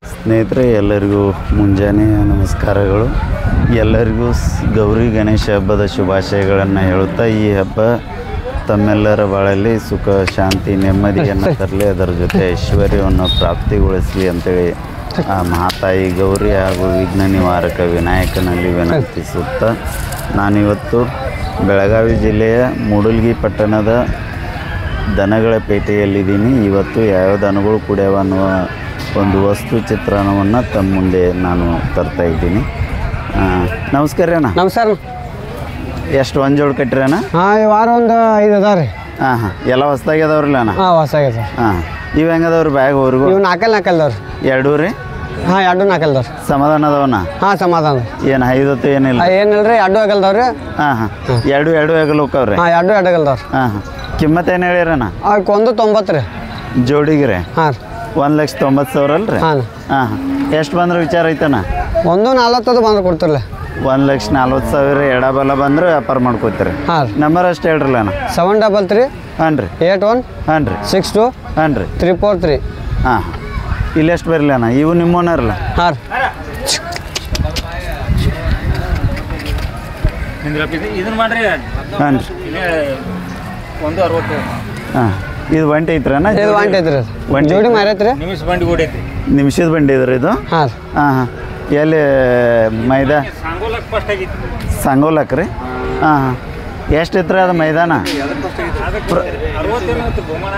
ಸ್ನೇಹಿತರೆ ಎಲ್ಲರಿಗೂ ಮುಂಜಾನೆ ನಮಸ್ಕಾರಗಳು. ಎಲ್ಲರಿಗೂ ಗೌರಿ ಗಣೇಶ ಹಬ್ಬದ ಶುಭಾಶಯಗಳನ್ನು ಹೇಳುತ್ತಾ ಈ ಹಬ್ಬ ತಮ್ಮೆಲ್ಲರ ಬಾಳಲ್ಲಿ ಸುಖ ಶಾಂತಿ ನೆಮ್ಮದಿಯನ್ನು ತರಲಿ, ಅದರ ಜೊತೆ ಐಶ್ವರ್ಯವನ್ನು ಪ್ರಾಪ್ತಿಗೊಳಿಸಲಿ ಅಂತೇಳಿ ಆ ಮಹಾತಾಯಿ ಗೌರಿ ಹಾಗೂ ವಿಘ್ನ ನಿವಾರಕ ವಿನಾಯಕನಲ್ಲಿ ವಿನಂತಿಸುತ್ತಾ ನಾನಿವತ್ತು ಬೆಳಗಾವಿ ಜಿಲ್ಲೆಯ ಮೂಡಲ್ಗಿ ಪಟ್ಟಣದ ದನಗಳ ಪೇಟೆಯಲ್ಲಿದ್ದೀನಿ. ಇವತ್ತು ಯಾವ ದನಗಳು ಕುಡಿಯವ ಅನ್ನುವ ಒಂದು ವಸ್ತು ಚಿತ್ರಣವನ್ನು ತಮ್ಮ ಮುಂದೆ ನಾನು ತರ್ತಾ ಇದ್ದೀನಿ. ನಮಸ್ಕಾರ ರೀ ಅಣ್ಣ. ನಮಸ್ಕಾರ. ಎಷ್ಟು ಒಂದು ಜೋಡು ಕಟ್ಟಿರಿ ಅಣ್ಣ? ಹಾಂ, ಈ ವಾರ ಒಂದು 5 ಅದಾವ ರೀ. ಹಾಂ ಎಲ್ಲ ಹೊಸ್ದಾಗಿ ಅದಾವ್ರಲ್ಲ ಅಣ್ಣ? ಹಾಂ, ಹೊಸಾಗ್ಯದ. ಹಾಂ, ಇವು ಹೆಂಗದವ್ರಿ ಬ್ಯಾಗ್ ಅವ್ರಿಗೂ? ಇವು ನಾಲ್ಕಲ್ದವ್ರಿ. ಎರಡೂ ರೀ? ಹಾಂ, 2 ನಾಲ್ಕಲ್ದವ್ರಿ. ಸಮಾಧಾನ ಅದಾವಣ್ಣ? ಹಾಂ, ಸಮಾಧಾನ. ಏನು ಐದತ್ತು ಏನಿಲ್ಲ? ಏನಿಲ್ಲ ರೀ, 2 ಆಗಲ್ದವ್ರಿ. ಹಾಂ ಹಾಂ, ಎರಡು ಆಗಲ್ ಹೋಗ್ತಾವ್ರಿ? ಹಾಂ, 2 ಆಗಲ್ದವ್ರಿ. ಹಾಂ ಹಾಂ, ಕಿಮ್ಮತ್ತು ಏನು ಹೇಳಿರಣ್ಣ? ಅವಕ್ಕೆ 190 ರೀ ಜೋಡಿಗೆ ರೀ? ಹಾಂ ರೀ. 1,90,000 ಅಲ್ರಿ? ಹಾಂ ಹಾಂ ಹಾಂ, ಎಷ್ಟು ಬಂದ್ರೆ ವಿಚಾರ ಐತಣ್ಣ? 140 ಬಂದ್ರೆ ಕೊಡ್ತಿರಲ್ಲ. 1,40,000 ಎಡಬಲ ಬಂದ್ರೆ ವ್ಯಾಪಾರ ಮಾಡ್ಕೋತೀರಿ? ಹಾಂ ರೀ. ನಂಬರ್ ಅಷ್ಟು ಹೇಳ್ರಲ್ಲ ಅಣ್ಣ. 733 ಹಾಂ ರೀ 81 ಹಾಂ ರೀ 62 ಹಾಂ ರೀ 343. ಹಾಂ ಹಾಂ, ಇಲ್ಲಿ ಎಷ್ಟು ಬರಲಿ ಅಣ್ಣ? ಇವು ನಿಮ್ಮೋನರಲ್ಲ? ಹಾಂ ರೀ. ಇದನ್ನ ಮಾಡ್ರಿ. ಹಾಂ ರೀ 160. ಹಾಂ, ಇದು ಒಂಟಿ ಐತ್ರಿ ಅಣ್ಣ? ಇದು ವಾಂಟ್ ಐತ್ರಿ. ಒಂಟಿ ಜೋಡಿ ಮಾರೈತ್ರಿ. ನಿಮಿಷ ಬಂಡಿ ಓಡೈತಿ. ನಿಮಿಷದ ಬಂಡಿ ಇದ್ರಿ ಇದು? ಹಾಂ ರೀ. ಹಾಂ ಹಾಂ, ಎಲ್ಲಿ ಮೈದಾ ಸಾಂಗೋಲಕ್ ಫಸ್ಟ್ ಆಗಿತ್ತು. ಸಂಗೋಲಕ್ ರೀ? ಹಾಂ ಹಾಂ, ಎಷ್ಟು ಇತ್ತು ಅದು ಮೈದಾನ? 60 ಬಹುಮಾನ.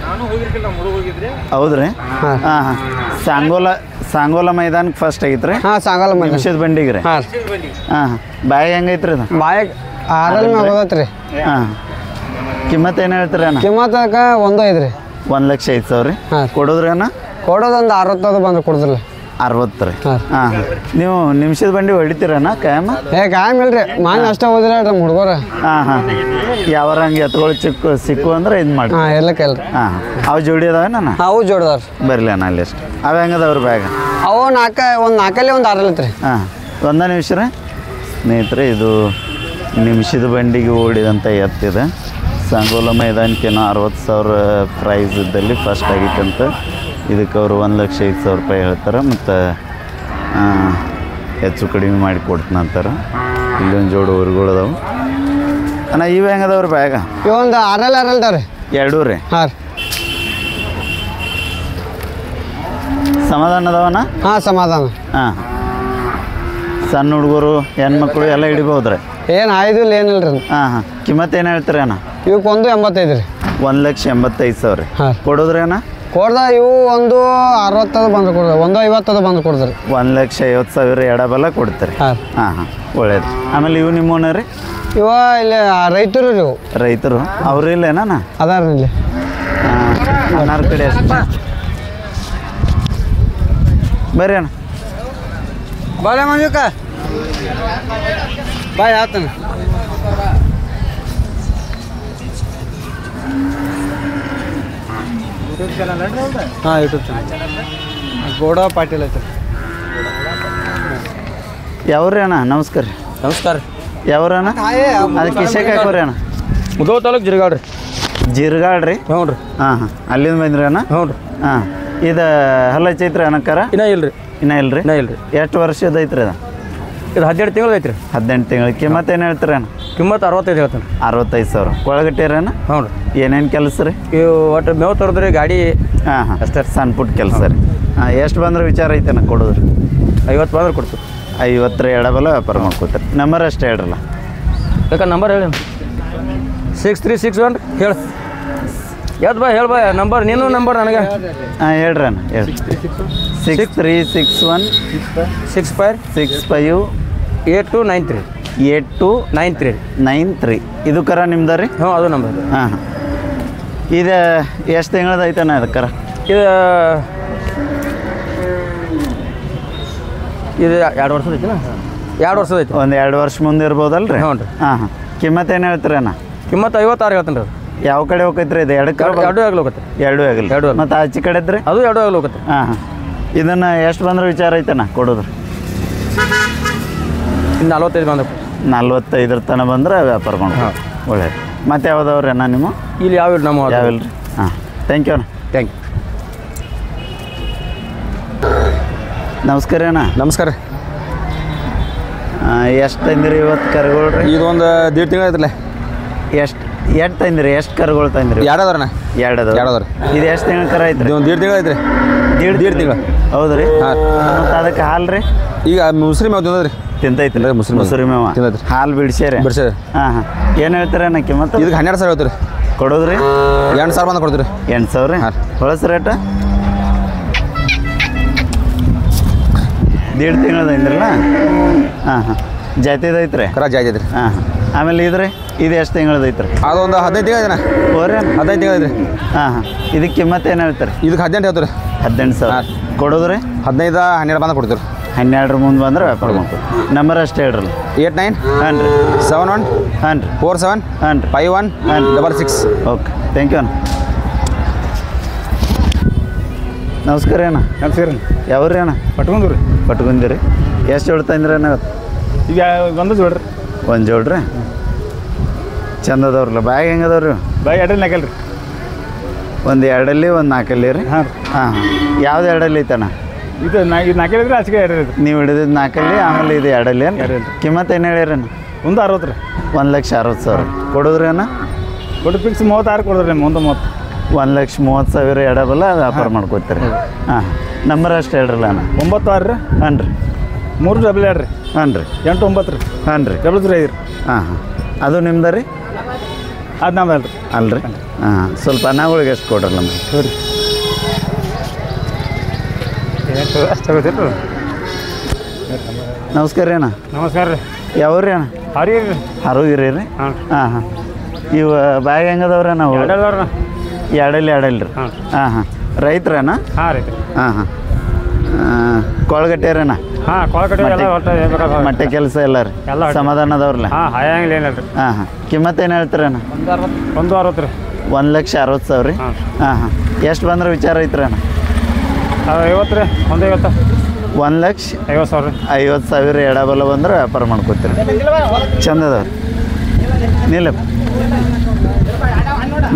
ನಾನು ಹೋಗಿರ್ಕಿಲ್ಲ, ನಮ್ಮ ಹುಡುಗ ಹೋಗಿದ್ರಿ. ಹೌದ್ರಿ? ಹಾಂ ಹಾಂ ಹಾಂ, ಸಾಂಗೋಲ ಮೈದಾನಕ್ಕೆ ಫಸ್ಟ್ ಐತ್ರಿ? ಹಾಂ, ಸಾಗಲ್ಲ ಮಂದಿ. ನಿಮಿಷದ ಬಂಡಿಗೆ ರೀ? ಹಾಂ ರೀ. ಹಾಂ ಹಾಂ, ಬಾಯಿ ಹೆಂಗೈತ್ರಿ ಅದು? ಬಾಯಾಗ 6 ಮ್ಯಾಗ ಹೋಗತ್ತೆ ರೀ. ಹಾಂ, ಕಿಮ್ಮತ್ತು ಏನು ಹೇಳ್ತೀರಿ ಅಣ್ಣ? ಕಿಮ್ಮತ್ತಕ್ಕೆ 1.5 ರೀ. 1,05,000 ರೀ? ಹಾಂ. ಕೊಡೋದ್ರಿ ಅಣ್ಣ? ಕೊಡೋದೊಂದು 60 ಬಂದ್ರೆ ಕೊಡ್ತಿರಲ್ಲ. 60 ರೀ? ಹಾಂ. ಹಾಂ, ನೀವು ನಿಮಿಷದ ಬಂಡಿ ಹೊಡಿತೀರಣ್ಣ ಕಾಯಮ್ಮ? ಕಾಯಂ ಇಲ್ರಿ, ಮಾನ್ ಅಷ್ಟೇ ಹೋದ್ರೆ ನಮ್ಮ ಹುಡುಗರು. ಹಾಂ ಹಾಂ, ಯಾವಾರ ಹಂಗೆ ಎತ್ಕೊಳ್ಳಿ ಸಿಕ್ಕು ಅಂದ್ರೆ ಇದು ಮಾಡಿ. ಹಾಂ, ಎಲ್ಲಕ್ಕೆ ಇಲ್ರಿ. ಹಾಂ ಹಾಂ, ಅವು ಜೋಡಿ ಅದಾವೆ ನನ್ನ? ಅವು ಜೋಡ್ದವ್ರಿ. ಬರಲಿ ಅಣ್ಣ ಅಲ್ಲಿ ಎಷ್ಟು ಅವು ಹೆಂಗದವ್ರಿ ಬ್ಯಾಗ? ಅವು ಒಂದು 4 ಒಂದು 6 ಐತ್ರಿ. ಹಾಂ, ಒಂದೇ ನಿಮಿಷ ರೀ ಸ್ನೇಹಿತರೆ. ಇದು ನಿಮಿಷದ ಬಂಡಿಗೆ ಓಡಿದಂಥ ಎತ್ತಿದೆ. ಸಂಗೋಲ ಮೈದಾನಕ್ಕೇನೋ 60,000 ಪ್ರೈಸ್ ಇದ್ದಲ್ಲಿ ಫಸ್ಟ್ ಆಗಿತ್ತಂತ. ಇದಕ್ಕೆ ಅವರು 1,05,000 ರೂಪಾಯಿ ಹೇಳ್ತಾರೆ. ಮತ್ತು ಹೆಚ್ಚು ಕಡಿಮೆ ಮಾಡಿ ಕೊಡ್ತೀನಂತಾರೆ. ಇಲ್ಲೊಂದು ಜೋಡು ಊರುಗಳು ಅದಾವೆ ಅಣ್ಣ. ಇವು ಹೆಂಗದವ್ರಿ ಬ್ಯಾಗ? ಇವೊಂದು 6 ಅದಾವ್ರಿ. ಎರಡೂ ರೀ? ಹಾಂ ರೀ. ಸಮಾಧಾನ ಅದಾವಣ್ಣ? ಹಾಂ, ಸಮಾಧಾನ. ಹಾಂ, ಸಣ್ಣ ಹುಡುಗರು ಹೆಣ್ಮಕ್ಳು ಎಲ್ಲ ಹಿಡಿಬೋದ್ರಿ? ಏನು ಆಯ್ದಿಲ್ಲ, ಏನಿಲ್ಲ ರೀ. ಹಾಂ ಹಾಂ, ಕಿಮ್ಮತ್ತು ಏನು ಹೇಳ್ತೀರಿ ಅಣ್ಣ? ಇವಕ್ಕೆ 1.85 ರೀ. 1,85,000 ರೀ? ಹಾಂ. ಕೊಡೋದ್ರಿ ಅಣ್ಣ? ಕೊಡ್ದ ಇವು 1.60 ಬಂದ್ರೆ ಕೊಡ್ದೆ, 1.50 ಬಂದ್ರೆ ಕೊಡ್ದ್ರಿ. 1,50,000 ಎಡಬಲ ಕೊಡ್ತೀರಿ? ಹಾಂ. ಹಾಂ ಹಾಂ, ಒಳ್ಳೇದು. ಆಮೇಲೆ ಇವು ನಿಮ್ಮೋನ ರೀ? ಇವ ಇಲ್ಲಿ ರೈತರು ರೀ. ಇವು ರೈತರು ಅವ್ರು ಇಲ್ಲೇನ? ಅದಾರ ಇಲ್ಲಿ. ಅನ್ನಾರ ಕಡೆ ಅಷ್ಟು ಬರ್ರಿ ಅಣ್ಣ. ಬಾಳೆ ಮಂಜುಕ ಬಾಯ್ ಆತನ. ಹಾಂ, ಯೂಟ್ಯೂಬ್ ಚಾನಲ್ ಗೋಡ ಪಾಟೀಲ್ ಐತೆ. ಯಾವ್ರಿ ಅಣ್ಣ? ನಮಸ್ಕಾರ ರೀ. ನಮಸ್ಕಾರ. ಯಾವ್ರಣ್ಣ? ಅದಕ್ಕೆ ಕಿಶೆಗೆ ಹಾಕೋರಿ ಅಣ್ಣ? ಮುಧೋಳ ತಾಲೂಕು ಜಿರಗಾಡ್ ರೀ. ಜೀರ್ಗಾಡ್ ರೀ? ಹ್ಞೂ ರೀ. ಹಾಂ ಹಾಂ, ಅಲ್ಲಿಂದ ಬಂದ್ರಿ ಅಣ್ಣ? ಹ್ಞೂ ರೀ. ಹಾಂ, ಇದು ಹಲ್ಲ ಚೈತ್ರಿ ಅಣ್ಣಕ್ಕಾರ? ಇನ್ನೂ ಇಲ್ಲ ರೀ. ಇನ್ನೂ ಇಲ್ಲ ರೀ? ಇನ್ನೂ ಇಲ್ಲ ರೀ. ಎಷ್ಟು ವರ್ಷದ ಐತ್ರಿ ಅದು? ಇದು 12 ತಿಂಗಳು ಐತ್ರಿ. 18 ತಿಂಗಳು. ಕಿಮ್ಮತ್ತು ಏನು ಹೇಳ್ತೀರಿ ಅಣ್ಣ? ಕಿಮ್ಮತ್ತು 65 ಹೇಳ್ತಾನೆ. 65,000 ಕೊಳಗಟ್ಟಿರಣ್ಣ? ಹ್ಞೂ ರೀ. ಏನೇನು ಕೆಲಸ ರೀ? ಇವು ಒಟ್ಟು ಮೇವು ತರೋದ್ರಿ, ಗಾಡಿ. ಹಾಂ ಹಾಂ, ಅಷ್ಟೇ. ಸಣ್ಣ ಪುಟ್ಟ ಕೆಲಸ ರೀ? ಹಾಂ, ಎಷ್ಟು ಬಂದ್ರೆ ವಿಚಾರ ಐತೆನ ಕೊಡೋದ್ರಿ? 50 ಬಂದ್ರೆ ಕೊಡ್ತೀವಿ. 50 ಎಡಬಲ ವ್ಯಾಪಾರ ಮಾಡ್ಕೋತಾರೆ. ನಂಬರ್ ಅಷ್ಟೇ ಹೇಳ್ರಲ್ಲ? ಬೇಕಾ ನಂಬರ್ ಹೇಳಿ. 6361 ಹೇಳಿ. ಯಾವ್ದು ಬಾ ಹೇಳಿ ಬಾ ನಂಬರ್. ನೀನು ನಂಬರ್ ನನಗೆ. ಹಾಂ, ಹೇಳ್ರಿ ಅಣ್ಣ ಹೇಳಿ. 6361 65 65 8293 8293. ಇದು ಕರ ನಿಮ್ದು ರೀ? ಹ್ಞೂ, ಅದು ನಂಬರ್. ಹಾಂ ಹಾಂ, ಇದು ಎಷ್ಟು ತಿಂಗಳದ ಐತಣ್ಣ ಅದು ಕರ? ಇದು 2 ವರ್ಷದ ಐತಿನ? 2 ವರ್ಷದ ಐತಿ. ಒಂದು 2 ವರ್ಷ ಮುಂದೆ ಇರ್ಬೋದಲ್ಲ ರೀ? ಹ್ಞೂ ರೀ. ಹಾಂ ಹಾಂ, ಕಿಮ್ಮತ್ತು ಏನು ಹೇಳ್ತೀರಿ ಅಣ್ಣ? ಕಿಮ್ಮತ್ತು 56 ಹೇಳ್ತೀನಿ ರೀ. ಯಾವ ಕಡೆ ಹೋಗೈತ್ರಿ ಇದು? ಎರಡು ಆಗಲು ಹೋಗುತ್ತೆ. ಎರಡೂ ಆಗಲಿ? ಮತ್ತು ಆಚೆ ಕಡೆ ಇದ್ರಿ? ಅದು 2 ಆಗಲು ಹೋಗುತ್ತೆ. ಹಾಂ ಹಾಂ, ಇದನ್ನು ಎಷ್ಟು ಬಂದ್ರೆ ವಿಚಾರ ಐತಣ್ಣ ಕೊಡೋದ್ರಿ? ಇನ್ನು 45 ಬಂದ. 45 ತನಕ ಬಂದ್ರೆ ವ್ಯಾಪಾರ ಮಾಡೋದು. ಒಳ್ಳೇದು. ಮತ್ತೆ ಯಾವ್ದವ್ರಿ ಅಣ್ಣ ನಿಮ್ಮ? ಇಲ್ಲಿ ಯಾವಿಲ್ಲ ನಮ್ಮ ಯಾವಿಲ್ಲ ರೀ? ಹಾಂ, ಥ್ಯಾಂಕ್ ಯು ಅಣ್ಣ. Thank you. ನಮಸ್ಕಾರ ಅಣ್ಣ. ನಮಸ್ಕಾರ. ಎಷ್ಟು ತಂದಿರಿ ಇವತ್ತು ಕರುಗಳು ರೀ? ಇದು ಒಂದು 1.5 ತಿಂಗಳು ಐತ್ರಲ್ಲ. ಎಷ್ಟು ತಂದಿರಿ? ಎಷ್ಟು ಕರುಗಳು ತಂದಿರಿ? 2 ಅದಾರಣ್ಣ. 2 ಅದಾವ. ಇದು ಎಷ್ಟು ತಿಂಗಳ ಕರ ಐತ್ರಿ? ಇದು ಒಂದು 1.5 ತಿಂಗಳು ಐತ್ರಿ. 1.5 ತಿಂಗಳು. ಹೌದು ರೀ. ಹಾಂ. ಮತ್ತು ಅದಕ್ಕೆ ಹಾಲು ರೀ? ಈಗ ಮುಸ್ರಿ ಮೇವು ತಿಂದದ್ರಿ. ತಿಂತೈತ್ರಿ ಮುಸುರಿ ಮೇವ ತಿಂದೈತ್ರಿ. ಹಾಲು ಬಿಡ್ಸ್ಯಾರ. ಹಾಂ ಹಾಂ. ಏನು ಹೇಳ್ತೀರ ಅಣ್ಣ ಕಿಮ್ಮತ್ತು? ಇದಕ್ಕೆ 12,000 ಹೇಳ್ತೀರಿ. ಕೊಡೋದ್ರಿ? 8,000 ಬಂದು ಕೊಡ್ತೀರಿ. 8,000 ರೀ. ಹಾಂ. ಹೊಳಸ್ ರೇಟ 1.5 ತಿಂಗಳದೈತ್ರಲ್ಲ. ಹಾಂ ಹಾಂ. ಜಾತಿದು ಐತ್ರಿ? ಕರ ಜಾತಿ ಐತ್ರಿ. ಹಾಂ ಹಾಂ. ಆಮೇಲೆ ಇದ್ರಿ ಇದು ಎಷ್ಟು ತಿಂಗಳದೈತ್ರಿ? ಅದು ಒಂದು 15 ತಿಂಗಳು ಐತೆಣ್ಣ. ಓರಿ 15 ತಿಂಗಳು ಐತ್ರಿ. ಹಾಂ ಹಾಂ. ಇದಕ್ಕೆ ಕಿಮ್ಮತ್ತು ಏನು ಹೇಳ್ತಾರೆ? ಇದಕ್ಕೆ 18 ಹೇಳ್ತೀರಿ. 18,000. ಕೊಡೋದ್ರಿ? 15-12 ಬಂದು ಕೊಡ್ತೀರಿ. 12 ಮುಂದೆ ಬಂದ್ರೆ ವ್ಯಾಪಾರ ಮಾಡ್ತೀವಿ. ನಂಬರ್ ಅಷ್ಟೇ ಹೇಳ್ರಲ್ಲ. 89 ಹಾಂ ರೀ 71 ಹಾಂ ರೀ 47 ಹಾಂ ರೀ 51 66. ಓಕೆ ಥ್ಯಾಂಕ್ ಯು ಅಣ್ಣ. ನಮಸ್ಕಾರ ಅಣ್ಣ. ನಮಸ್ಕಾರ. ಯಾವ್ರಿ ಅಣ್ಣ? ಪಟ್ಕೊಂಡ್ರಿ. ಪಟ್ಕೊಂದಿರಿ. ಎಷ್ಟು ಜೋಡಿ ತಂದ್ರಿ ಅಣ್ಣ ಇವತ್ತು? ಈಗ ಒಂದು ಜೋಡ್ರಿ. ಒಂದು ಜೋಡ್ರಿ. ಚಂದ ಅದಾವ್ರಲ್ಲ. ಬ್ಯಾಗ್ ಹೆಂಗೆ ಅದಾವ್ರಿ? ಬಾಯ್ 2 ನಾಲ್ಕಲ್ರಿ. ಒಂದು 2 ಒಂದು 4 ರೀ. ಹಾಂ ರೀ. ಹಾಂ ಹಾಂ. ಯಾವ್ದು 2 ಐತಣ್ಣ? ಇದು 4 ಆಚೆಗೆ 2 ರೀ. ನೀವು ಹಿಡಿದಿದ್ದು 4 ಆಮೇಲೆ ಇದು 2 ಏನು? 2. ಕಿಮ್ಮತ್ತು ಏನು ಹೇಳಿರಿ ಅಣ್ಣ? ಒಂದು 60 ರೀ. 1,60,000. ಕೊಡೋದ್ರಿ ಅಣ್ಣ? ಕೊಟ್ಟು ಫಿಕ್ಸ್ 36 ಕೊಡ್ರಿ. ಒಂದು 30. 1,30,000 ಎಡಬಲ್ಲ ವ್ಯಾಪಾರ ಮಾಡ್ಕೋತೀರಿ. ಹಾಂ. ನಂಬರ್ ಅಷ್ಟು ಹೇಳ್ರಲ್ಲ ಅಣ್ಣ. 96 ರೀ. ಹಾಂ ರೀ 322 ರೀ. ಹಾಂ ರೀ 89 ರೀ. ಹಾಂ ರೀ 00 5 ರೀ. ಹಾಂ ಹಾಂ. ಅದು ನಿಮ್ದು ರೀ? ಅದು ನಮ್ದು ಅಲ್ರಿ. ಅಲ್ರಿ. ಹಾಂ. ಸ್ವಲ್ಪ ಅನ್ನಗಳಿಗೆ ಎಷ್ಟು ಕೊಡ್ರಲ್ಲ ನಮ್ಗೆ? ಸರಿ. ಅಷ್ಟು ತಗೋತೀರಿ. ನಮಸ್ಕಾರ ರೀ ಅಣ್ಣ. ನಮಸ್ಕಾರ ರೀ. ಯಾವ್ರಿ ಅಣ್ಣ? ಹರಿ ರೀ. ಹರುಗಿರಿ ರೀ. ಹಾಂ. ಹಾಂ ಹಾಂ. ಇವು ಬ್ಯಾಗ್ ಹೆಂಗದವ್ರಿ ನಾವು? 2 ರೀ. 2 ರೀ. ಹಾಂ. ಹಾಂ ಹಾಂ. ರೈತ್ರಣ್ಣ? ಹಾಂ ರೀ. ಹಾಂ ಹಾಂ. ಕೊಳಗಟ್ಟೆರಣ್ಣ? ಹಾಂ ಕೊಳಗಟ್ಟೆ ಎಲ್ಲ ಒಟ್ಟು ಮಟ್ಟೆ ಕೆಲಸ ಎಲ್ಲ ರೀ? ಎಲ್ಲ ಸಮಾಧಾನ ಅದಾವ್ರಲ್ಲ? ಹಾಂ ಹಾಯಂಗಿಲ್ಲ ಏನಿಲ್ಲ ರೀ. ಹಾಂ ಹಾಂ. ಕಿಮ್ಮತ್ತು ಏನು ಹೇಳ್ತೀರಣ್ಣ? 160 ರೀ. 1,60,000 ರೀ. ಹಾಂ. ಹಾಂ ಹಾಂ. ಎಷ್ಟು ಬಂದ್ರೆ ವಿಚಾರ ಐತ್ರಣ್ಣ? 50 ರೀ. 150. 1,50,000 ರೀ. 50,000 ಎಡಬಲ ಬಂದ್ರೆ ವ್ಯಾಪಾರ ಮಾಡ್ಕೋತೀರಿ. ಚಂದ ಅದಾವ್ರಿ. ನಿಲ್ಲ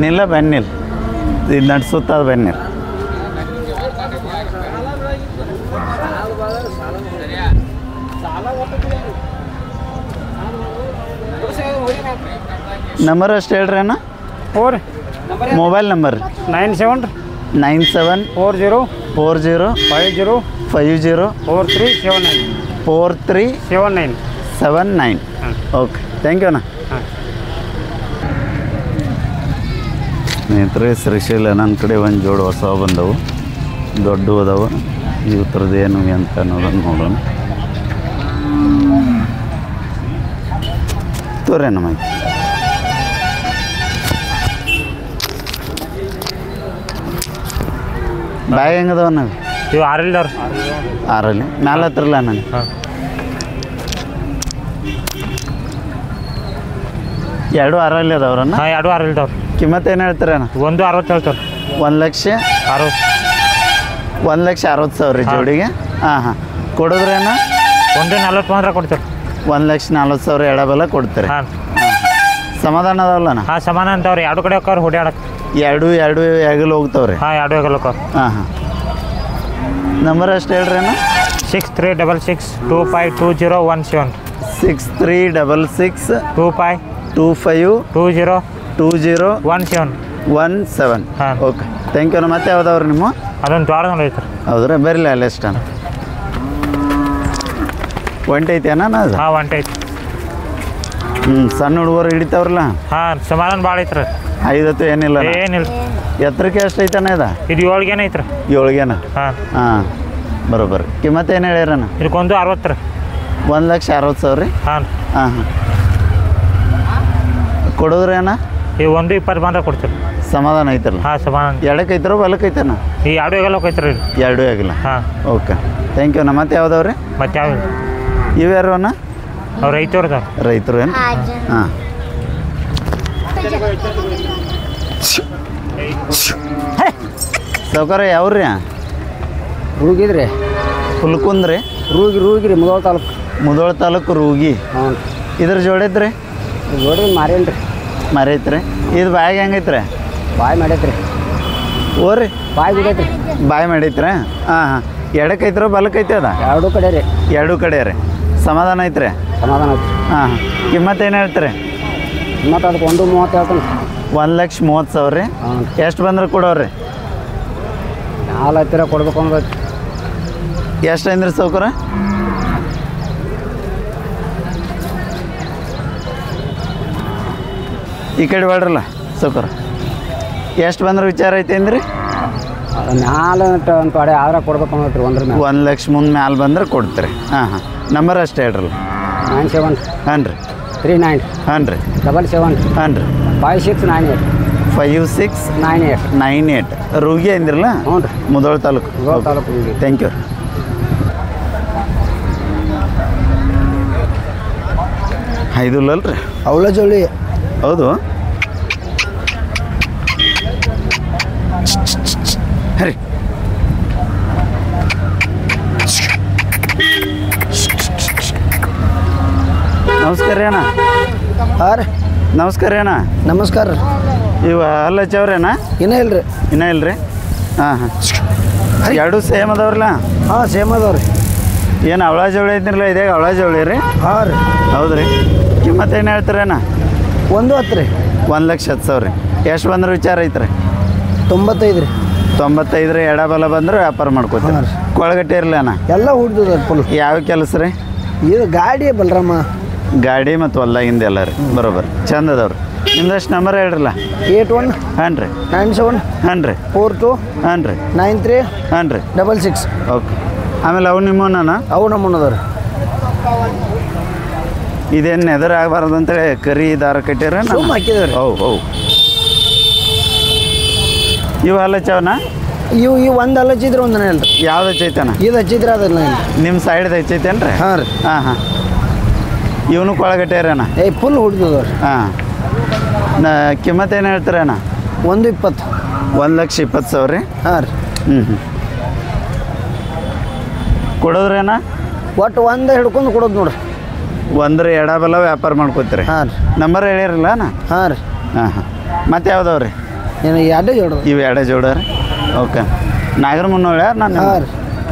ನಿಲ್ಲ ಬೆನ್ನಿಲ್ಲ. ಇದು ನಡ್ಸುತ್ತದ ಬೆನ್ನಿಲ್ಲ. ನಂಬರ್ ಅಷ್ಟು ಹೇಳ್ರಿ ಅಣ್ಣ. 4 ಮೊಬೈಲ್ ನಂಬರ್? 97 ರೀ. 97 40 40 50 50 4379. 4379. ಹಾಂ. ಓಕೆ ಥ್ಯಾಂಕ್ ಯು ಅಣ್ಣ. ಹಾಂ. ಸ್ನೇಹಿತರೆ ಶ್ರೀಶೈಲ ನನ್ನ ಕಡೆ ಒಂದು ಜೋಡು ಹೊಸ ಬಂದವು. ದೊಡ್ಡ ಅದಾವು. ಇವು ಥರದ್ದು ಏನು ಅಂತ ಅನ್ನೋದನ್ನು ನೋಡೋಣ. ತೋರಿ ನಮ್ಮ ಬ್ಯಾಗ್ ಹೆಂಗದವ ನಾವು? ಇವು 6 ರೀ. 6 ಮ್ಯಾಲೆ ಹತ್ರಲ್ಲ ನಾನು. ಹಾಂ. 2 6 ಅದಾವ್ರಣ್ಣ? ಹಾಂ 2 6 ಇಲ್ದವ್ರಿ. ಕಿಮ್ಮತ್ತು ಏನು ಹೇಳ್ತೀರಣ್ಣ? 1 60 ಹೇಳ್ತಾರೆ. 1,60,000. 1,60,000 ರೀ ಜೋಡಿಗೆ. ಹಾಂ ಹಾಂ. ಕೊಡೋದ್ರೇನ? 140 ಬಂದ್ರೆ ಕೊಡ್ತೀರಿ. 1,40,000 ಎಡಬಲ ಕೊಡ್ತೀರಿ. ಹಾಂ. ಸಮಾಧಾನ ಅದಾವಲ್ಲಣ್ಣ? ಹಾಂ ಸಮಾನ ಅಂತವ್ರಿ. 2 ಕಡೆ ಹೋಗ್ತಾವ್ರಿ ಹೊಡ್ಯಾಡಕ್ಕೆ. 2 ಹೆಗಲು ಹೋಗ್ತಾವ್ರಿ. ಹಾಂ 2 ಹೆಗಲು ಹೋಗ್ತಾವ್ರಿ. ಹಾಂ ಹಾಂ. ನಂಬರ್ ಅಷ್ಟು ಹೇಳ್ರಿ ಅಣ್ಣ. 6366 252017. 6366 25 25 20 20 17. ಹಾಂ. ಓಕೆ ಥ್ಯಾಂಕ್ ಯು ಅಣ್ಣ. ಮತ್ತೆ ಯಾವ್ದವ್ರಿ ನಿಮ್ಮ? ಅದೊಂದು ದ್ವಾರ ಐತ್ರಿ. ಹೌದ್ರಿ ಬರಲಿ ಅಲ್ಲಿ ಎಷ್ಟು ಅಣ್ಣ? ಒಂಟೈತಿ ಅಣ್ಣ ಅದು? ಹಾಂ ಒಂಟೈತಿ. ಸಣ್ಣ ಹುಡುಗರು ಹಿಡಿತಾವ್ರಲ್ಲ? ಹಾಂ ಸಮಾಧಾನ ಭಾಳ ಐತ್ರಿ. 5 ಏನಿಲ್ಲ? ಏನಿಲ್ಲ. ಎತ್ತರಕ್ಕೆ ಎಷ್ಟು ಐತಣ್ಣ ಇದು? ಇದು 7 ಐತ್ರಿ. 7 ಹಾಂ. ಹಾಂ ಬರೋಬ್ಬರ. ಕಿಮ್ಮತ್ತು ಏನು ಹೇಳ್ಯಾರಣ್ಣ? ಇದಕ್ಕೊಂದು 60 ರೀ. 1,60,000 ರೀ. ಹಾಂ. ಹಾಂ ಹಾಂ. ಕೊಡೋದ್ರಿ ಅಣ್ಣ? ಈ 120 ಬಂದ್ರೆ ಕೊಡ್ತೀರಿ. ಸಮಾಧಾನ ಐತಲ್ಲ? ಹಾಂ ಸಮಾಧಾನ. ಎಡಕ್ಕೆ ಐತರೋ ಬಲಕ್ಕೆ ಐತಣ್ಣ? ಈ 2 ಹೆಗಲು ಹೋಗೈತ್ರಿ. 2 ಆಗಿಲ್ಲ. ಹಾಂ. ಓಕೆ ಥ್ಯಾಂಕ್ ಯು ಅಣ್ಣ. ಮತ್ತೆ ಯಾವ್ದವ್ರಿ? ಮತ್ತೆ ಯಾವ ಇವು ಯಾರು ಅಣ್ಣ? ಅವ್ರು ರೈತವ್ರದಾರ. ರೈತರು ಏನು? ಹಾಂ. ಸೌಕರ್ಯ ಯಾವ್ರಿ? ರೂಗಿದ್ರಿ. ಹುಲ್ಕುಂದ್ರಿ? ರೂಗಿ ರೀ ಮುಧೋಳ ತಾಲೂಕು ರೂಗಿ. ಹಾಂ. ಇದ್ರ ಜೋಡೈತ್ರಿ? ಜೋಡಿ ಮಾರೇನ್ರಿ. ಮರೈತ್ರಿ. ಇದು ಬಾಯಿಗೆ ಹೆಂಗೈತ್ರಿ? ಬಾಯ್ ಮಾಡೈತ್ರಿ. ಓರಿ ಬಾಯ್ ಬಿಡೈತ್ರಿ. ಬಾಯ್ ಮಾಡೈತ್ರಿ. ಹಾಂ ಹಾಂ. ಎಡಕ್ಕೈತ್ರ ಬಲಕ್ಕೈತೆ ಅದ ಎರಡು ಕಡೆ ರೀ ಎರಡೂ ಕಡೆ ರೀ ಸಮಾಧಾನ ಐತ್ರಿ ಸಮಾಧಾನ ಐತಿ ಹಾಂ ಕಿಮ್ಮತ್ತು ಏನು ಹೇಳ್ತೀರಿ ಮತ್ತು ಅದಕ್ಕೆ 1.30 ಹೇಳ್ತಾನೆ 1,30,000 ರೀ ಹಾಂ ಎಷ್ಟು ಬಂದ್ರೆ ಕೊಡೋರಿ ಹಾಲು ಹತ್ತಿರ ಕೊಡ್ಬೇಕು ಅಂದ್ರೆ ಎಷ್ಟು ಅಂದ್ರಿ ಸೌಕರ ಈ ಕಡೆ ಬೇಡ್ರಲ್ಲ ಸೌಕರ ಎಷ್ಟು ಬಂದ್ರೆ ವಿಚಾರ ಐತೆ ಅಂದ್ರಿ ಮ್ಯಾಲೆ ಒಂದು ತೊಡೆ ಆದ್ರೆ ಕೊಡ್ಬೇಕು ಅನ್ನೋತ್ರಿ 1,00,000 ಮುಂದೆ ಮ್ಯಾಲೆ ಬಂದ್ರೆ ಕೊಡ್ತೀರಿ ಹಾಂ ನಂಬರ್ ಅಷ್ಟೇ ಹೇಳ್ರಲ್ಲ 97 ಹಾಂ ರೀ 39 ಹಾಂ ರೀ 77 ಹಾಂ ರೀ 5698 5698 ರೂಗಿ ಅಂದಿರಲ್ಲ ಹ್ಞೂ ರೀ ಮುಧೋಳ ತಾಲೂಕು ತಾಲೂಕು ಥ್ಯಾಂಕ್ ಯು ಐದುಲ್ಲಲ್ರಿ ಅವಳ ಜೋಳಿ ಹೌದು ಹರಿ ನಮಸ್ಕಾರ ರೀ ಅಣ್ಣ ಹಾಂ ರೀ ನಮಸ್ಕಾರ ರೀ ಅಣ್ಣ ನಮಸ್ಕಾರ ರೀ ಇವ ಅಲ್ಲ ಹಚ್ಚವ್ರೇನ ಇನ್ನೂ ಇಲ್ಲ ರೀ ಇನ್ನೂ ಇಲ್ಲ ರೀ ಹಾಂ ಎರಡೂ ಸೇಮ್ ಅದಾವ್ರಲ್ಲ ಹಾಂ ಸೇಮ್ ಅದಾವ ರೀ ಏನು ಅವಳ ಜವಳಿ ಐತಿರಲ್ಲ ಇದೇ ಅವಳ ಜವಳಿ ರೀ ಹಾಂ ರೀ ಹೌದು ರೀ ಕಿಮ್ಮತ್ತು ಏನು ಹೇಳ್ತೀರೇನ 110 ರೀ 1,10,000 ರೀ ಎಷ್ಟು ಬಂದ್ರೆ ವಿಚಾರ ಐತ್ರಿ 95 ರೀ 95 ರೀ ಎಡಬಲ ಬಂದ್ರೆ ವ್ಯಾಪಾರ ಮಾಡ್ಕೋತೀವಿ ಹಾಂ ರೀ. ಕೊಳಗಟ್ಟೆ ಇರಲಿ ಅಣ್ಣ ಎಲ್ಲ ಹುಡ್ದದ ಫುಲ್ ಯಾವ ಕೆಲಸ ರೀ ಇದು ಗಾಡಿ ಬಲ್ರಮ್ಮ ಗಾಡಿ ಮತ್ತು ಹೊಲ್ದಾಗಿಂದ ಎಲ್ಲ ರೀ ಬರೋಬ್ಬರಿ ಚಂದ ಅದಾವ್ರಿ ನಿಮ್ದಷ್ಟು ನಂಬರ್ ಹೇಳ್ರಲ್ಲ 81 ಹಾಂ ರೀ 97 ಹಾಂ ರೀ 42 ಹಾಂ ರೀ 93 ಹಾಂ ರೀ 66 ಓಕೆ ಆಮೇಲೆ ಅವು ನಿಮ್ಮನ್ನ ಅವು ನಮ್ಮನ್ನ ಅದಾವ ರೀ ಇದೇನು ನೆದರ್ ಆಗಬಾರ್ದು ಅಂತೇಳಿ ಕರಿ ದಾರ ಕಟ್ಟಿರ ಸುಮ್ಮ ಹಾಕಿದೇವ್ರಿ ಹೌ ಇವು ಅಲ್ಲ ಚವನ ಇವು ಒಂದು ಅಲ್ಲಿ ಹಚ್ಚಿದ್ರೆ ಒಂದು ಇಲ್ಲ ರೀ ಯಾವ್ದು ಹಚ್ಚೈತನ ಇದು ಹಚ್ಚಿದ್ರೆ ಅದಲ್ಲ ಇಲ್ಲ ನಿಮ್ಮ ಸೈಡ್ದು ಹಚ್ಚೈತೇನು ರೀ ಹಾಂ ರೀ ಹಾಂ ಇವನು ಕೊಳಗಟ್ಟೆರಣ್ಣ ಫುಲ್ ಹುಡ್ದದ ರೀ ಹಾಂ ಕಿಮ್ಮತ್ತು ಏನು ಹೇಳ್ತೀರಣ್ಣ 120 1,20,000 ರೀ ಹಾಂ ರೀ ಕೊಡೋದ್ರೇನ ಒಟ್ಟು ಒಂದು ಹಿಡ್ಕೊಂಡು ಕೊಡೋದು ನೋಡ್ರಿ ಒಂದ್ರ ಎಡಬಲ ವ್ಯಾಪಾರ ಮಾಡ್ಕೋತೀರಿ ಹಾಂ ರೀ ನಂಬರ್ ಹೇಳಿರಲ್ಲ ಅಣ್ಣ ಹಾಂ ರೀ ಹಾಂ ಮತ್ತೆ ಯಾವ್ದವ ರೀ ಏನು ಎರಡೇ ಜೋಡೋದು ಇವು ಎರಡೇ ಜೋಡ ರೀ ಓಕೆ ನಾಗರ ಮುನ್ನೋಳ ನಾನು ಹಾಂ ರೀ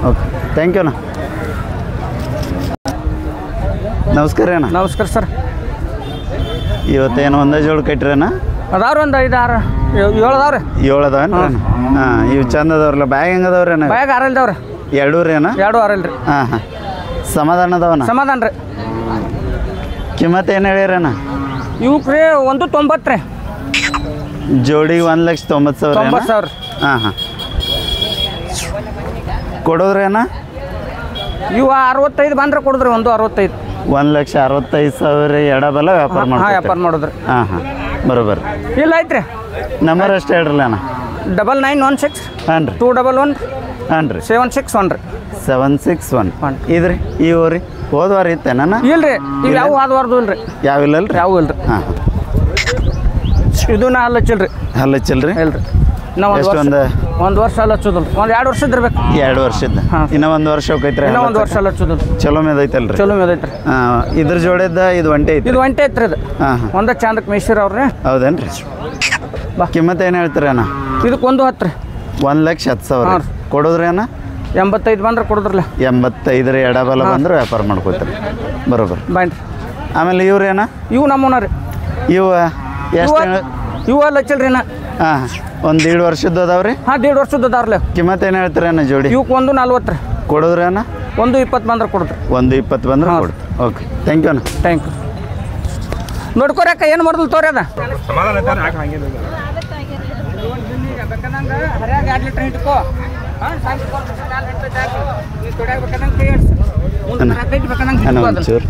ಓಕೆ ಥ್ಯಾಂಕ್ ಯು ಅಣ್ಣ ನಮಸ್ಕಾರ ರೀ ಅಣ್ಣ ನಮಸ್ಕಾರ ಸರ್ ಇವತ್ತೇನು ಒಂದೇ ಜೋಡು ಕಟ್ಟಿರೇನ ಅದಾವ್ರಿ ಒಂದು 5 6 7 ಅದಾವ್ರಿ 7 ಅದಾವೇನು ರೀ ಹಾಂ ಇವು ಚಂದ ಅದಾವ್ರಲ್ಲ ಬ್ಯಾಗ್ ಹೆಂಗೆ ಅದಾವ್ರಿ ಅಣ್ಣ ಬ್ಯಾಗ್ 6 ಇಲ್ದಾವ್ರಿ ಎರಡೂ ರೀ ಅಣ್ಣ 2 6 ಇಲ್ರಿ ಹಾಂ ಸಮಾಧಾನ ಅದಾವಣ್ಣ ಸಮಾಧಾನ ರೀ ಕಿಮ್ಮತ್ತು ಏನು ಹೇಳಿರಣ್ಣ ಇವಕ್ಕೆ ರೀ 190 ರೀ ಜೋಡಿ 1,90,000 90,000 ಹಾಂ ಕೊಡೋದ್ರಿ ಅಣ್ಣ ಇವು 65 ಬಂದ್ರೆ ಕೊಡಿದ್ರಿ 165 1,65,000 ಎಡಬಲ ವ್ಯಾಪಾರ ಹಾಂ ಮಾಡಿ ವ್ಯಾಪಾರ ಮಾಡೋದ್ರಿ ಹಾಂ ಬರೋಬ್ಬರ ಇಲ್ಲ ಐತ್ರಿ ನಂಬರ್ ಅಷ್ಟೇ ಹೇಳ್ರಲ್ಲ ಅಣ್ಣ 9916 ಹಾಂ ರೀ 211 ಹಾಂ ರೀ 761 ರೀ 761 ಇದ್ರಿ ಈ ಊರಿ ಹೋದ್ವಾರ ಇತ್ತೇನ ಇಲ್ರಿ ಈಗ ಯಾವ ಆದವಾರ್ದು ಇಲ್ರಿ ಯಾವಿಲ್ಲಲ್ರಿ ಯಾವ ಇಲ್ರಿ ಹಾಂ ಇದು ನಾ ಅಲ್ಲಿ ಹಚ್ಚಿಲ್ರಿ ಅಲ್ಲ ಹಚ್ಚಿಲ್ರಿ ಇಲ್ರಿ ನಾ ಎಷ್ಟು ಒಂದು ವರ್ಷ ಅಲ್ಲಿ ಹಚ್ಚೋದಿಲ್ರಿ ಒಂದು 2 ವರ್ಷ ಇದ್ದಿರ್ಬೇಕು 2 ವರ್ಷದ ಹಾಂ. ಇನ್ನೂ 1 ವರ್ಷ ಹೋಗೈತ್ರಿ ಇನ್ನೂ 1 ವರ್ಷ ಅಲ್ಲಿ ಹಚ್ಚೋದಿಲ್ರಿ ಚಲೋ ಮೇದೈತಲ್ರಿ ಚಲೋ ಮೇದೈತ್ರಿ ಹಾಂ ಇದ್ರ ಜೋಡಿದ್ದ ಇದು ಒಂಟೆ ಐತಿ ಇದು ಒಂಟೆ ಐತ್ರಿ ಇದು ಹಾಂ ಹಾಂ ಒಂದ ಚಂದಕ್ಕೆ ಮೇಯ್ಸಿರ ಅವ್ರಿ ಹೌದೇನ್ರಿ ಬಾ. ಕಿಮ್ಮತ್ತು ಏನು ಹೇಳ್ತೀರಿ ಅಣ್ಣ ಇದಕ್ಕೆ 110 ರೀ 1,10,000 ಹಾಂ. ಕೊಡೋದ್ರಿ ಅಣ್ಣ 85 ಬಂದ್ರೆ ಕೊಡಿದ್ರಲ್ಲ 85 ಎಡಬಲ ಬಂದ್ರೆ ವ್ಯಾಪಾರ ಮಾಡ್ಕೋತೀರಿ ಬರೋಬ್ಬರ ಬಾಯ್ರಿ ಆಮೇಲೆ ಇವ್ರಿ ಅಣ್ಣ ಇವು ನಮ್ಮನ ರೀ ಇವು ಎಷ್ಟು ಇವು ಅಲ್ಲಿ ಹಚ್ಚಿಲ್ರಿ ನಾ ಹಾಂ ಒಂದು 1.5 ವರ್ಷದ್ದು ಅದಾವ್ರಿ ಹಾಂ 1.5 ವರ್ಷದ ಅದಾರ್ಲೆ ಕಿಮ್ಮತ್ತು ಏನು ಹೇಳ್ತೀರಿ ಅಣ್ಣ ಜೋಡಿ ಇವಕ್ಕೆ 140 ರೀ ಕೊಡೋದ್ರಿ ಅಣ್ಣ 120 ಬಂದ್ರೆ ಕೊಡಿದ್ರಿ 1,20 ಬಂದ್ರೆ ಹಾಂ. ಕೊಡು ಓಕೆ ಥ್ಯಾಂಕ್ ಯು ಅಣ್ಣ ಥ್ಯಾಂಕ್ ಯು ನೋಡ್ಕೊರಕ್ಕ ಏನು ಮಾಡ್ದಲ್ ತೋರಿ ಅದ ಸಮಾಧಾನ ಐತೆ ಯಾಕೆ ಹಂಗೇನು ಹರಿಯಾಗ 2 ಲೀಟ್ರ್ ಹಿಡ್ಕೋ ಒಂಚೂರು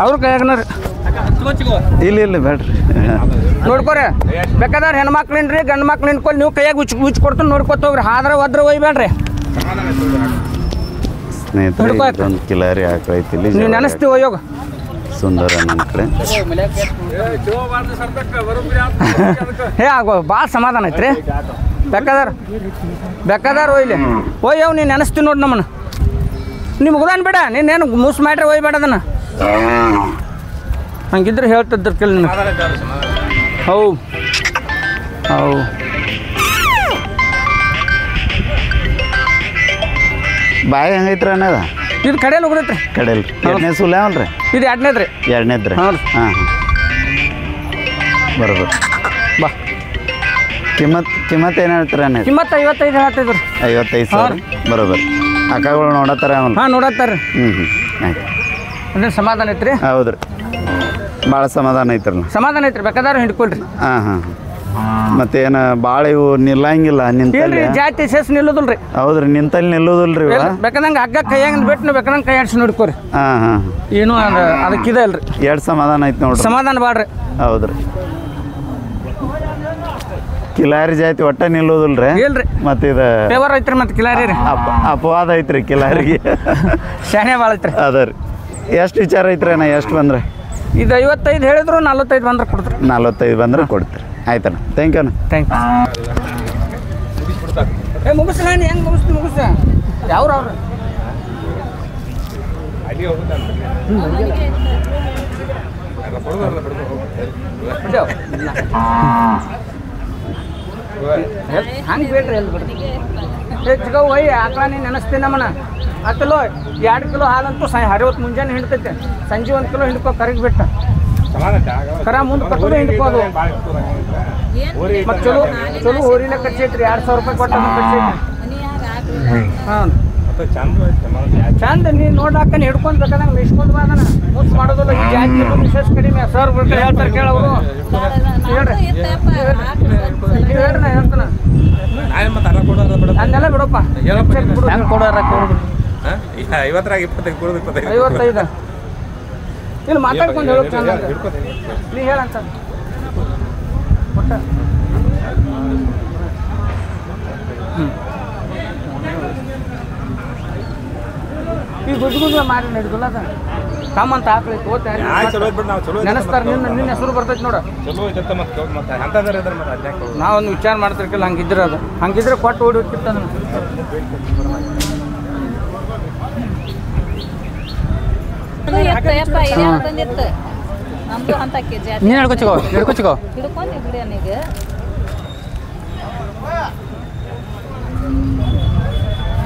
ಅವ್ರ ಕೈಯಾಗನ ರೀ ಇಲ್ಲ ಬೇಡ್ರಿ ನೋಡ್ಕೊರಿ ಬೇಕಾದ್ರೆ ಹೆಣ್ಮಕ್ಳಿನ್ರಿ ಗಂಡು ಮಕ್ಳು ನಿಂತ್ಕೊಂಡು ನೀವು ಕೈಯಾಗ ಉಚ್ಚ ಕೊಡ್ತೀನಿ ನೋಡ್ಕೊತ ಹೋಗ್ರಿ ಆದ್ರೆ ಒದ್ರ ಒಯ್ಬೇಡ್ರಿ ಸ್ನೇಹಿತರೆ ಇದೊಂದು ಕಿಲಾರಿ ಹಾಕೈತಿಲ್ಲಿ ನೀವು ನೆನೆಸ್ತೀವಿ ಒಯ್ಯೋಗ ಸುಂದರ ನನ್ನ ಕಡೆ ಹೇ ಆಗೋ ಭಾಳ ಸಮಾಧಾನ ಐತ್ರಿ ಬೇಕಾದಾರ ಒಯ್ಲಿ ಒಯ್ಯವ್ ನೀನು ನೆನೆಸ್ತೀನಿ ನೋಡಿ ನಮ್ಮನ್ನ ನಿಮ್ಗೆ ಉದಾನ್ ಬೇಡ ನೀನೇನು ಮೂಸ್ ಮಾಡ್ರಿ ಒಯ್ಬೇಡ ಅದನ್ನು ಹಂಗಿದ್ರೆ ಹೇಳ್ತಿದ್ರ ಕೆಲ್ ಹೌ ಹೌ ಬಾಯಿ ಹೆಂಗೈತ್ರಿ ಅನ್ನದ ಇದು ಕಡೆಯಲ್ಲಿ ಹೋಗ್ತೈತ್ರಿ ಕಡೆಯಲ್ ಎರಡನೇ ಸೂಲ ಯಾವಲ್ರಿ ಇದು ಎರಡನೇದ್ರಿ ಎರಡನೇದ್ರಿ ಹಾಂ ಹಾಂ ಬರೋಬರ್ ಬಾ ಕಿಮ್ಮತ್ ಏನು ಹೇಳ್ತೀರ ಅನ್ನದ ಕಿಮ್ಮತ್ತು 55 ಹೇಳ್ತಿದ್ರಿ 55,000 ಬರೋಬರ್ ಅಕ್ಕಗಳು ನೋಡತ್ತಾರ ಅವನು ಹಾಂ ನೋಡತ್ತಾರ್ರಿ ಆಯ್ತು ಅಂದ್ರೆ ಸಮಾಧಾನ ಐತ್ರಿ ಹೌದ್ರಿ ಭಾಳ ಸಮಾಧಾನ ಐತ್ರಲ್ಲ ಸಮಾಧಾನ ಐತ್ರಿ ಬೇಕಾದ್ರೆ ಹಿಡ್ಕೊಳ್ರಿ ಹಾಂ ಹಾಂ ಮತ್ತೇನು ಭಾಳ ಇವು ನಿಲ್ಲಂಗಿಲ್ಲ ನಿಂತಲ್ಲಿ ಇಲ್ರಿ ಜಾತಿ ಸೇಸ್ ನಿಲ್ಲೋದಿಲ್ರಿ ಹೌದ್ರಿ ನಿಂತಲ್ಲಿ ನಿಲ್ಲೋದಿಲ್ರಿ ಇವ ಬೇಕಾದಂಗೆ ಹಗ್ಗ ಕೈಯಾಗ ಬಿಟ್ಟು ಬೇಕಾದಂಗೆ ಕೈ ಆಡಿಸಿ ನೋಡ್ಕೋರಿ ಹಾಂ ಹಾಂ ಏನು ಅದಕ್ಕಿದೆ ಅಲ್ರಿ ಎರಡು ಸಮಾಧಾನ ಐತಿ ನೋಡ್ರಿ ಸಮಾಧಾನ ಬಾಡ್ರಿ ಹೌದ್ರಿ ಕಿಲಾರಿ ಜಾತಿ ಒಟ್ಟ ನಿಲ್ಲೋದಿಲ್ರಿ ಇಲ್ರಿ ಮತ್ತೆ ಇದು ಫೇವರ್ ಐತ್ರಿ ಮತ್ತೆ ಕಿಲಾರಿ ರೀ ಅಪವಾದ ಐತ್ರಿ ಕಿಲಾರಿಗೆ ಶಾಣೆ ಭಾಳ ಐತ್ರಿ ಅದ ರೀ ಎಷ್ಟು ವಿಚಾರ ಐತ್ರಿ ಅಣ್ಣ ಎಷ್ಟು ಬಂದ್ರೆ ಇದು 55 ಹೇಳಿದ್ರು 45 ಬಂದ್ರೆ ಕೊಡ್ತೀರಿ 45 ಬಂದ್ರೆ ಕೊಡ್ತೀರಿ ಆಯ್ತಣ್ಣ ಥ್ಯಾಂಕ್ ಯು ಅಣ್ಣ ಥ್ಯಾಂಕ್ ಯು ಮುಗಿಸ್ಲ ಹೆಂಗೆ ಮುಗಿಸ್ ಯಾವ್ರು ಅವ್ರು ಹಂಗೆ ಬೇಡ್ರಿ ಎಲ್ಲಿ ಬಿಡ್ರಿ ಹೆಚ್ಚಿಗೆ ಒಯ್ಯಿ ಆಕಳ ನೀನು ನೆನೆಸ್ತೀನಿ ನಮ್ಮನ್ನ ಆತಲೋ 2 ಕಿಲೋ ಹಾಲಂತೂ 60 ಮುಂಜಾನೆ ಹಿಂಡ್ತೈತೆ ಸಂಜೆ 1 ಕಿಲೋ ಹಿಂಡ್ಕೊ ಕರಗಿ ಬಿಟ್ಟ ಕರ ಮುಂದೆ ಕಟ್ಟೋದು ಹಿಂಡ್ಕೋದು ಮತ್ತು ಚಲೋ ಚಲೋ ಹೋರಿನ ಕಟ್ಸೈತ್ರಿ 2,000 ರೂಪಾಯಿ ಕೊಟ್ಟು ಕಟ್ಸೈತ್ರಿ ಹಾಂ ಚಂದ ನೀ ನೋಡ್ಲಾಕ ಹಿಡ್ಕೊಂಡು ಬೇಕಾದಂಗೆ ಮಿಸ್ಕೊಂಡು ಬಾದನ ಮುಸ್ ಮಾಡೋದಿಲ್ಲ ಈ ಜಾತಿ ವಿಶೇಷ ಕಡಿಮೆ ಸರ್ ಬಿಡ್ತಾರೆ ಹೇಳ್ತಾರೆ ಕೇಳೋರು ಹೇಳ್ರಿ ನೀವು ಹೇಳ್ರಿ ನಾ ಹೇಳ್ತಾನೆ ಅದನ್ನೆಲ್ಲ ಬಿಡಪ್ಪ ಹೆಂಗೆ ಕೊಡೋರ ಕೊಡೋದು 55 ಇಲ್ಲಿ ಮಾತಾಡ್ಕೊಂಡು ಹೇಳೋದು ಚಂದ ನೀ ಹೇಳಂತ ಕೊಟ್ಟ ಈಗ ಗುಜುಗುಜು ಮಾರಿ ನಡೆದಿಲ್ಲ ಅದ ಕಾಮಂತ ಹಾಕ್ಲಿ ತೋತೆ ನೆನೆಸ್ತಾರೆ ನಿನ್ನ ಹೆಸರು ಬರ್ತೈತಿ ನೋಡ ನಾವೊಂದು ವಿಚಾರ ಮಾಡ್ತಿರ್ಕಿಲ್ಲ ಹಂಗಿದ್ರೆ ಅದು ಹಂಗಿದ್ರೆ ಕೊಟ್ಟು ಓಡಿ ಹೋಗ್ತಿತ್ತ ನೀನು ಹಿಡ್ಕೊಚಿಗೋ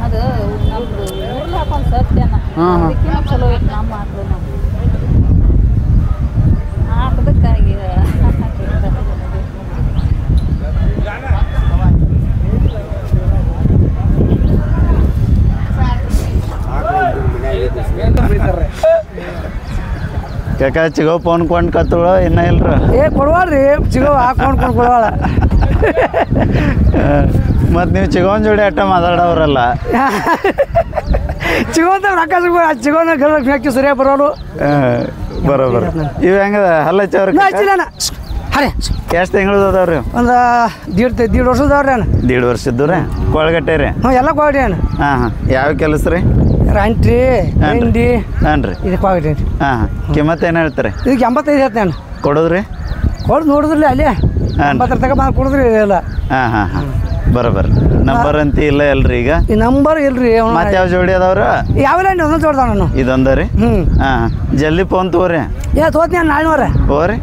ಅದು ನಮ್ದು ಊರ್ಲಿ ಹಾಕೊಂಡು ಸತ್ಯನ ಅದಕ್ಕಿಂತ ಚಲೋ ಐತೆ ನಮ್ಮ ಆಕಳು ನಮ್ಮ ಹಾಕೋದಕ್ಕಾಗಿ ಕಾಕ ಚಿಗೋ ಫೋನ್ ಕೊಂಡು ಕತ್ತಳು ಇನ್ನೂ ಇಲ್ರ ಕೊಡ್ವಾಳ್ರಿ ಚಿಗೋ ಹಾಕೊಂಡು ಕೊಡ್ವಾಳ ಮತ್ತು ನೀವು ಚಿಗೋನ್ ಜೋಡಿ ಅಟ್ಟ ಮಾತಾಡೋರಲ್ಲ ಚಿಗೋಂತ ರೊಕ್ಕ ಚಿಗೋನ ಫ್ಯಾಕ್ಟ್ರಿ ಸರಿಯಾಗಿ ಬರೋರು ಬರೋಬರ ಇವು ಹೆಂಗದ ಹಲ್ಲ ಚವ್ರ ಅರೆ ಎಷ್ಟು ತಿಂಗಳು ಅದಾವ್ರಿ ಒಂದು ದೀಡ್ ವರ್ಷದವ್ರಿ ಅಣ್ಣ 1.5 ವರ್ಷದ್ದು ರೀ ಕೊಳಗಟ್ಟೆ ರೀ ಹ್ಞೂ ಎಲ್ಲ ಕೊಡಿ ಅಣ್ಣ ಹಾಂ ಹಾಂ ಯಾವ ಕೆಲಸ ರೀ ರಂಟ್ರಿ ಹಿಂಡಿ ಹಾಂ ರೀ ಇದಕ್ಕೆ ಕೊಡಿ ಹಾಂ ಹಾಂ ಕಿಮ್ಮತ್ತು ಏನು ಹೇಳ್ತಾರೆ ಇದಕ್ಕೆ 85 ಹೇಳ್ತೇನೆ ಅಣ್ಣ ಕೊಡೋದ್ರಿ ಕೊಡು ನೋಡಿದ್ರಲ್ಲ ಅಲ್ಲಿ 80 ತಗ ಬಂದು ಕೊಡಿದ್ರಿ ಇಲ್ಲ ಹಾಂ ಹಾಂ ಹಾಂ ಬರೋಬರ್ ನಂಬರ್ ಅಂತ ಇಲ್ಲ ಅಲ್ರಿ ಈಗ ಈ ನಂಬರ್ ಇಲ್ರಿ ಮತ್ತೆ ಯಾವ ಜೋಡಿ ಅದಾವ್ರ ಯಾವೆಲ್ಲ ಒಂದೊಂದು ಜೋಡ್ದಾವ ನಾನು ಇದೊಂದ ರೀ ಹ್ಞೂ ಹಾಂ ಜಲ್ದಿ ಫೋನ್ ತಗೋರಿ ತೋತ್ನಿ ನಾಳೆನವ್ರೆ ಹೋರಿ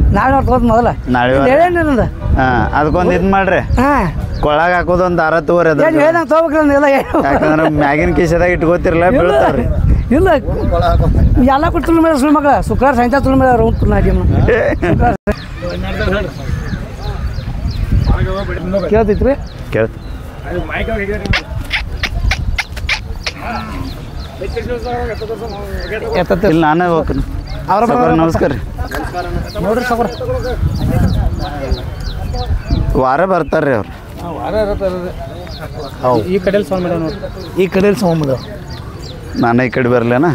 ತೋತ್ ಮೊದಲ ನಾಳೆ ಹೇಳೇನಿಲ್ಲ ಹಾಂ ಅದಕ್ಕೊಂದು ಇದು ಮಾಡ್ರಿ ಹಾಂ ಕೊಳಗ ಹಾಕೋದು ಒಂದು ದಾರ ತಗೋರಿ ಅದು ಹೇಳ್ದಂಗೆ ತೊಗೋಬೇಕ್ರಿ ಎಲ್ಲ ಯಾಕಂದ್ರೆ ಮ್ಯಾಗಿನ ಕಿಶದಾಗ ಇಟ್ಕೋತಿರಲ್ಲ ಬೀಳ್ತಾವ್ರಿ ಇಲ್ಲ ಎಲ್ಲ ಕೊಟ್ಟು ತುಳು ಮೇಲೆ ಸುಳ್ಳು ಮಗಳ ಶುಕ್ರವಾರ ಸಾಯಂಕಾಲ ತುಳು ಮೇಲೆ ರೌಂಡ್ ತುಳು ಹಾಕಿ ಕೇಳ್ತೈತ್ರಿ ಕೇಳ್ತ ಇಲ್ಲಿ ನಾನೇ ಹೋಗ್ತೀನಿ ನಮಸ್ಕಾರ ರೀ ನೋಡ್ರಿ ಸೌಕರ್ ವಾರ ಬರ್ತಾರೆ ರೀ ಅವ್ರು ಈ ಕಡೆಯಲ್ಲಿ ಸೌಂಡ್ ಮಾಡ್ಯಾವ ನೋಡ್ರಿ ಈ ಕಡೆಯಲ್ಲಿ ಸೌಂಡ್ ಮಾಡ್ಯಾವ ನಾನೇ ಈ ಕಡೆ ಬರಲೇನ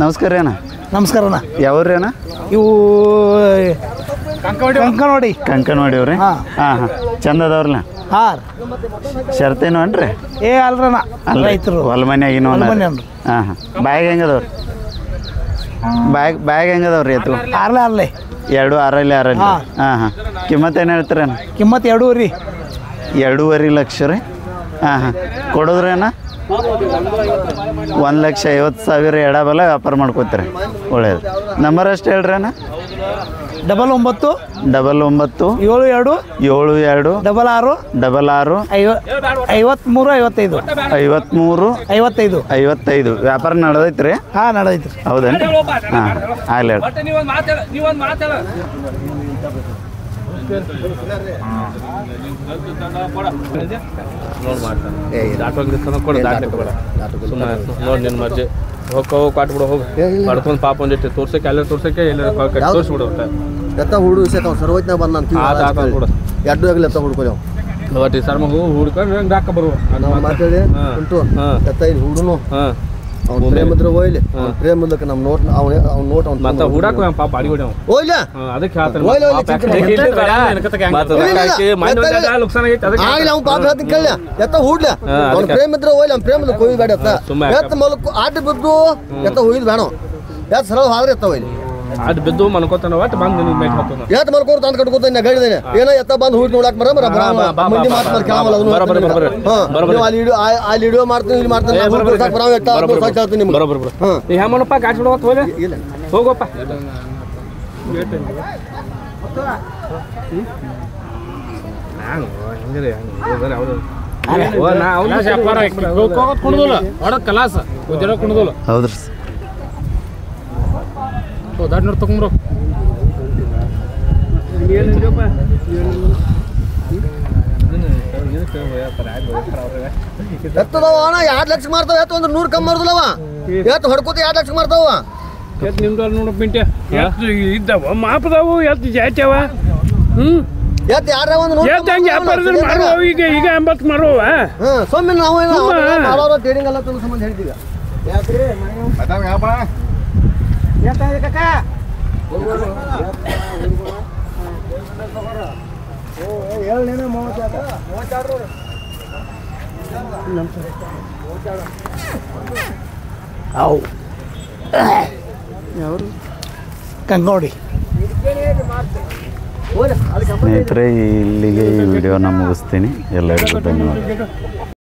ನಮಸ್ಕಾರ ರೀ ಅಣ್ಣ ನಮಸ್ಕಾರ ಅಣ್ಣ ಯಾವ್ರಿ ಅಣ್ಣ ಇವು ಕಂಕನವಾಡಿ ಕಂಕನವಾಡಿ ಅವ್ರಿ ಹಾಂ ಹಾಂ ಚಂದ ಅದಾವ್ರಲ್ಲ ಹಾಂ ಶರ್ತೇನು ಅನ್ರಿ ಏ ಅಲ್ರಣ್ಣ ಅಲ್ಲ ರೈತರು ಹೊಲ ಮನ್ಯಾಗಿನ ಹಾಂ ಹಾಂ ಬ್ಯಾಗ್ ಹೆಂಗದವ್ರಿ ಬ್ಯಾಗ್ ಹೆಂಗದವ್ರಿ ಎತ್ತು ಆರ್ಲೆ ಅರ್ಲೆ 2 6 ಹಾಂ ಹಾಂ ಕಿಮ್ಮತ್ತು ಏನು ಹೇಳ್ತೀರ ಕಿಮ್ಮತ್ತು 2.5 2.5 ಲಕ್ಷ ರೀ ಹಾಂ ಹಾಂ ಕೊಡೋದ್ರೇನ 1,50,000 ಎಡಬಲ ವ್ಯಾಪಾರ ಮಾಡ್ಕೋತೀರಿ ಒಳ್ಳೇದು ನಂಬರ್ ಅಷ್ಟು ಹೇಳ್ರಿ ಅಣ್ಣ 99 99 72 72 66 66 53 55 53 55 ವ್ಯಾಪಾರ ನಡೆದೈತ್ರಿ? ಹಾಂ ನಡೆದೈತ್ರಿ. ಹೌದೇನ್ರಿ? ಹಾಂ ಆಗ್ಲಿ ಹೇಳಿ. ನೋಡಿ ನಿನ್ನ ಮರ್ಜಿ ಹೋಗಿ ಕಾಟ್ಬಿಡು ಹೋಗಿ ಬಡ್ಕೊಂಡು ಪಾಪ ಒಂದಿಟ್ಟು ತೋರ್ಸಕ್ಕೆ ಎಲ್ಲ ತೋರ್ಸಕ್ಕೆ ಎಲ್ಲ ತೋರಿಸ್ಬಿಡು ಎತ್ತ ಹುಡು ವಿಷಯ ಸರ್ವಜ್ಞ ಬಂದ ಬಿಡು ಎರಡು ಆಗಲಿ ಎತ್ತ ಹುಡ್ಕೊಳ್ಳಿ ಒಟ್ಟು ಸರ್ ಮಗು ಹುಡ್ಕೊಂಡು ಹಂಗೆ ಹಾಕ ಬರುವ ನಾವು ಮಾತಾಡಿ ಉಂಟು ಎತ್ತ ಇಲ್ಲಿ ಹುಡುನು ಹಾಂ ಅವ್ನ ಪ್ರೇಮ ಇದ್ರೆ ಹೋಯ್ಲಿ ಅವ್ನ ಪ್ರೇಮ ಇಲ್ಲಕ್ಕೆ ನಮ್ಮ ನೋಟ್ ಅವ್ನ ನೋಟ್ ಅವ್ನ ಮತ್ತೆ ಹುಡಾಕ ಪಾಪ ಅಡಿ ಹೊಡಿ ಹೋಯ್ಲ ಅದಕ್ಕೆ ಆಗ್ಲಿ ಅವ್ನ ಪಾಪ ಹೇಳ್ತೀನಿ ಕೇಳಿ ಎತ್ತ ಹುಡ್ಲ ಅವ್ನ ಪ್ರೇಮ ಇದ್ರೆ ಹೋಯ್ಲಿ ಅವ್ನ ಪ್ರೇಮ ಕೊಯ್ದು ಬೇಡ ಎತ್ತ ಎತ್ತ ಮಲಕ್ ಆಟ ಬಿದ್ದು ಎತ್ತ ಹೋಯ್ದು ಬೇಡ ಎತ್ತ ಸರಳ ಹಾದ್ರೆ ಎತ್ತ ಹೋಯ್ಲಿ ಅದು ಬಿದ್ದು ಮನ್ಕೋತಾನ ಒಟ್ಟು ಬಂದು ನಿನ್ನ ಮೇಟ್ ಹಾಕೋಣ ಎತ್ತ ಮಲ್ಕೋರು ತಂದು ಕಟ್ಕೋತಾನೆ ಹೇಳಿದ್ದೇನೆ ಏನೋ ಎತ್ತ ಬಂದು ಹುಡ್ ನೋಡಕ್ ಮಂದಿ ಮಾತು ಮಾಡಿ ಕೇಳಮಲ್ಲ ಅಲ್ಲಿ ಹಿಡಿಯೋ ಮಾಡ್ತೀನಿ ಇಲ್ಲಿ ಮಾಡ್ತೀನಿ ಹೇಳ್ತೀನಿ ನಿಮ್ಗೆ ಬರೋಬರ್ ಹೇಮನಪ್ಪ ಗಾಡಿ ಬಿಡೋತ್ ಹೋಗಿ ಹೋಗಪ್ಪ ಹೌದ್ರಿ ತಗೊಂಡ್ರು ಎತ್ತದವ ಅಣ್ಣ 2 ಲಕ್ಷ ಮಾಡ್ತಾವ ಎತ್ತ ಒಂದು 100 ಕಮ್ಮಿ ಮಾಡ್ದಲ್ಲವ ಎತ್ತ ಹೊಡ್ಕೋತ 2 ಲಕ್ಷ ಮಾಡ್ತಾವ ನಿಮ್ದು ನೋಡಪ್ಪ ಮಿಂಟೆ ಇದ್ದಾವ ಮಾಪದವು ಎತ್ತು ಜಾಯ್ತವ ಎತ್ತ ಯಾರ ಒಂದು ಈಗ 80 ಮಾಡುವ ಸುಮ್ಮನೆ ನಾವು ಮಾಡೋರು ಟ್ರೇಡಿಂಗ್ ಎಲ್ಲ ತಿಳ್ಸೋ ಸಂಬಂಧ ಹೇಳ್ತೀವಿ ಕಂಗೋಡಿ ಸ್ನೇಹಿತರೆ, ಇಲ್ಲಿಗೆ ಈ ವಿಡಿಯೋನ ಮುಗಿಸ್ತೀನಿ. ಎಲ್ಲರಿಗೂ ಧನ್ಯವಾದ.